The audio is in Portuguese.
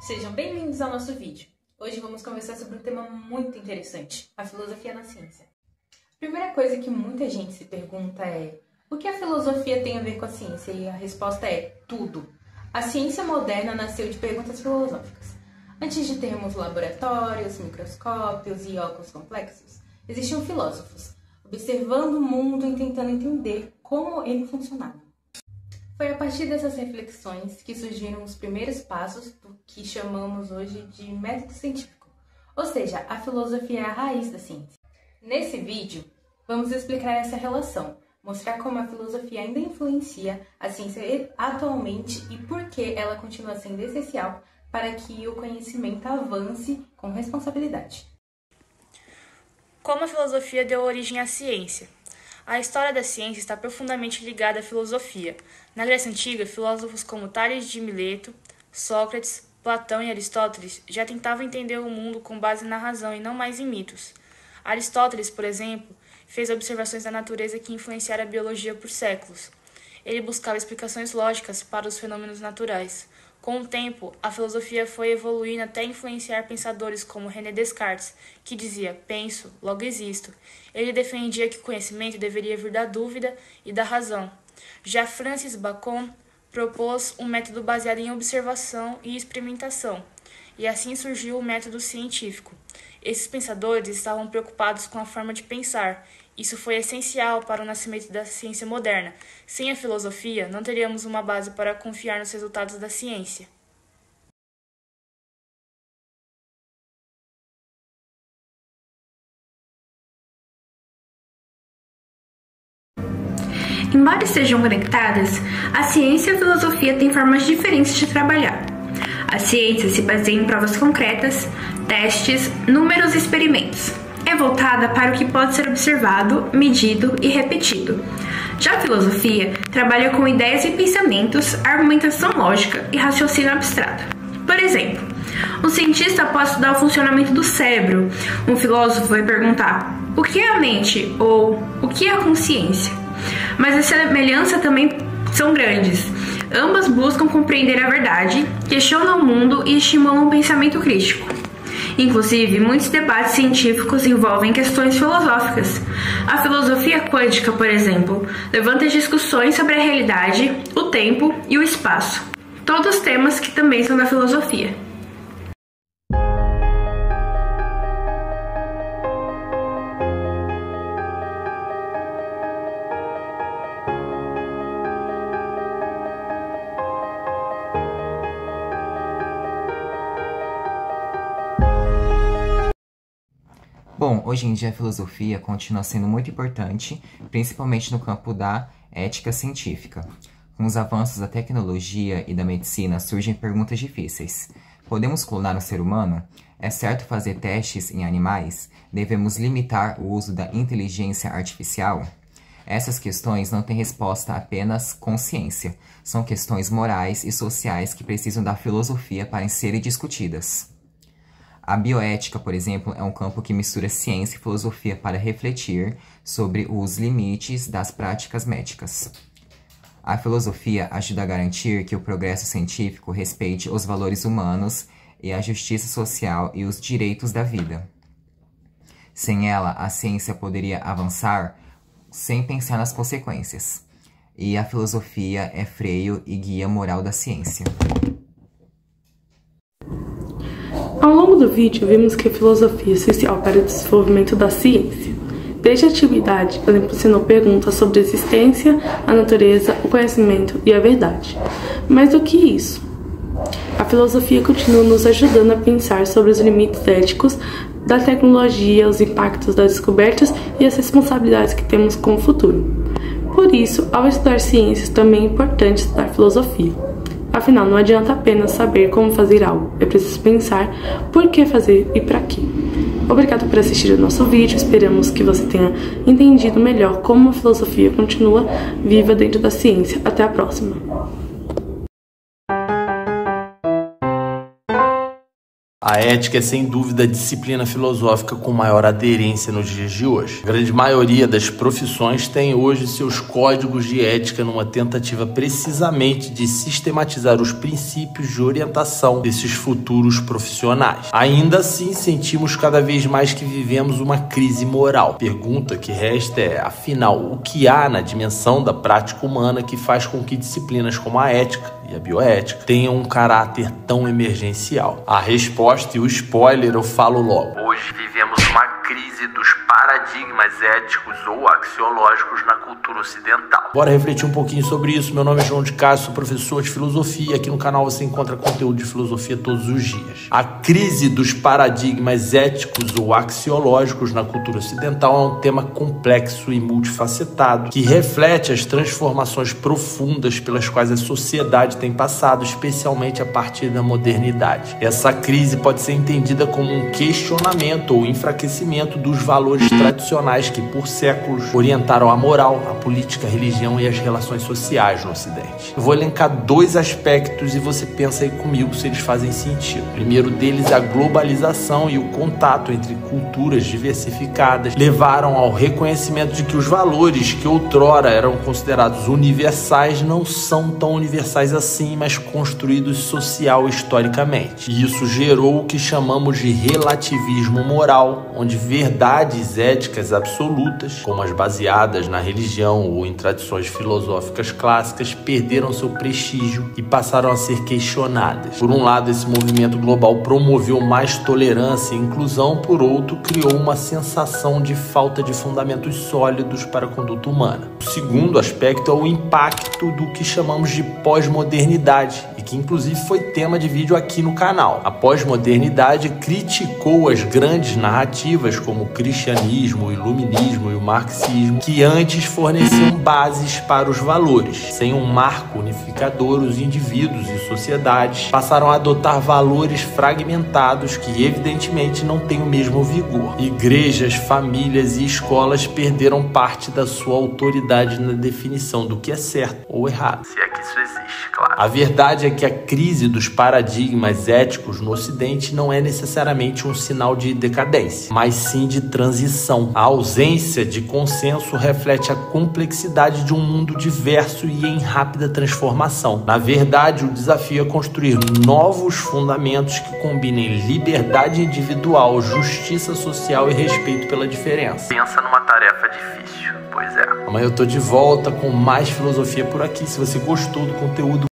Sejam bem-vindos ao nosso vídeo. Hoje vamos conversar sobre um tema muito interessante, a filosofia na ciência. A primeira coisa que muita gente se pergunta é: o que a filosofia tem a ver com a ciência? E a resposta é tudo. A ciência moderna nasceu de perguntas filosóficas. Antes de termos laboratórios, microscópios e óculos complexos, existiam filósofos, observando o mundo e tentando entender como ele funcionava. Foi a partir dessas reflexões que surgiram os primeiros passos do que chamamos hoje de método científico, ou seja, a filosofia é a raiz da ciência. Nesse vídeo, vamos explicar essa relação, mostrar como a filosofia ainda influencia a ciência atualmente e por que ela continua sendo essencial para que o conhecimento avance com responsabilidade. Como a filosofia deu origem à ciência? A história da ciência está profundamente ligada à filosofia. Na Grécia Antiga, filósofos como Tales de Mileto, Sócrates, Platão e Aristóteles já tentavam entender o mundo com base na razão e não mais em mitos. Aristóteles, por exemplo, fez observações da natureza que influenciaram a biologia por séculos. Ele buscava explicações lógicas para os fenômenos naturais. Com o tempo, a filosofia foi evoluindo até influenciar pensadores como René Descartes, que dizia: penso, logo existo. Ele defendia que o conhecimento deveria vir da dúvida e da razão. Já Francis Bacon propôs um método baseado em observação e experimentação, e assim surgiu o método científico. Esses pensadores estavam preocupados com a forma de pensar. Isso foi essencial para o nascimento da ciência moderna. Sem a filosofia, não teríamos uma base para confiar nos resultados da ciência. Embora estejam conectadas, a ciência e a filosofia têm formas diferentes de trabalhar. A ciência se baseia em provas concretas, testes, números e experimentos. É voltada para o que pode ser observado, medido e repetido. Já a filosofia trabalha com ideias e pensamentos, argumentação lógica e raciocínio abstrato. Por exemplo, um cientista pode estudar o funcionamento do cérebro. Um filósofo vai perguntar: o que é a mente? Ou o que é a consciência? Mas as semelhanças também são grandes. Ambas buscam compreender a verdade, questionam o mundo e estimulam o pensamento crítico. Inclusive, muitos debates científicos envolvem questões filosóficas. A filosofia quântica, por exemplo, levanta discussões sobre a realidade, o tempo e o espaço. Todos temas que também são da filosofia. Bom, hoje em dia a filosofia continua sendo muito importante, principalmente no campo da ética científica. Com os avanços da tecnologia e da medicina surgem perguntas difíceis. Podemos clonar um ser humano? É certo fazer testes em animais? Devemos limitar o uso da inteligência artificial? Essas questões não têm resposta apenas com ciência. São questões morais e sociais que precisam da filosofia para serem discutidas. A bioética, por exemplo, é um campo que mistura ciência e filosofia para refletir sobre os limites das práticas médicas. A filosofia ajuda a garantir que o progresso científico respeite os valores humanos e a justiça social e os direitos da vida. Sem ela, a ciência poderia avançar sem pensar nas consequências. E a filosofia é freio e guia moral da ciência. Ao longo do vídeo, vimos que a filosofia é essencial para o desenvolvimento da ciência. Desde a antiguidade, ela impulsionou perguntas sobre a existência, a natureza, o conhecimento e a verdade. Mais do que isso, a filosofia continua nos ajudando a pensar sobre os limites éticos da tecnologia, os impactos das descobertas e as responsabilidades que temos com o futuro. Por isso, ao estudar ciências, também é importante estudar filosofia. Afinal, não adianta apenas saber como fazer algo, é preciso pensar por que fazer e para quê. Obrigado por assistir o nosso vídeo, esperamos que você tenha entendido melhor como a filosofia continua viva dentro da ciência. Até a próxima! A ética é sem dúvida a disciplina filosófica com maior aderência nos dias de hoje. A grande maioria das profissões tem hoje seus códigos de ética numa tentativa precisamente de sistematizar os princípios de orientação desses futuros profissionais. Ainda assim, sentimos cada vez mais que vivemos uma crise moral. Pergunta que resta é, afinal, o que há na dimensão da prática humana que faz com que disciplinas como a ética e a bioética tenham um caráter tão emergencial? A resposta e o spoiler eu falo logo. Hoje vivemos uma crise dos paradigmas éticos ou axiológicos na cultura ocidental. Bora refletir um pouquinho sobre isso. Meu nome é João de Castro, sou professor de filosofia. Aqui no canal você encontra conteúdo de filosofia todos os dias. A crise dos paradigmas éticos ou axiológicos na cultura ocidental é um tema complexo e multifacetado que reflete as transformações profundas pelas quais a sociedade tem passado, especialmente a partir da modernidade. Essa crise pode ser entendida como um questionamento ou enfraquecimento dos valores tradicionais que por séculos orientaram a moral, a política, a religião e as relações sociais no Ocidente. Eu vou elencar dois aspectos e você pensa aí comigo se eles fazem sentido. O primeiro deles é a globalização e o contato entre culturas diversificadas levaram ao reconhecimento de que os valores que outrora eram considerados universais não são tão universais assim, mas construídos social e historicamente. E isso gerou o que chamamos de relativismo moral, onde verdades éticas absolutas, como as baseadas na religião ou em tradições filosóficas clássicas, perderam seu prestígio e passaram a ser questionadas. Por um lado, esse movimento global promoveu mais tolerância e inclusão, por outro, criou uma sensação de falta de fundamentos sólidos para a conduta humana. O segundo aspecto é o impacto do que chamamos de pós-modernidade, e que inclusive foi tema de vídeo aqui no canal. A pós-modernidade criticou as grandes narrativas como o cristianismo, o iluminismo e o marxismo, que antes forneciam bases para os valores. Sem um marco unificador, os indivíduos e sociedades passaram a adotar valores fragmentados que evidentemente não têm o mesmo vigor. Igrejas, famílias e escolas perderam parte da sua autoridade na definição do que é certo ou errado. Se é que isso existe, claro. A verdade é que a crise dos paradigmas éticos no Ocidente não é necessariamente um sinal de decadência, mas sim de transição. A ausência de consenso reflete a complexidade de um mundo diverso e em rápida transformação. Na verdade, o desafio é construir novos fundamentos que combinem liberdade individual, justiça social e respeito pela diferença. Pensa numa tarefa difícil, pois é. Amanhã eu tô de volta com mais filosofia por aqui. Se você gostou do conteúdo,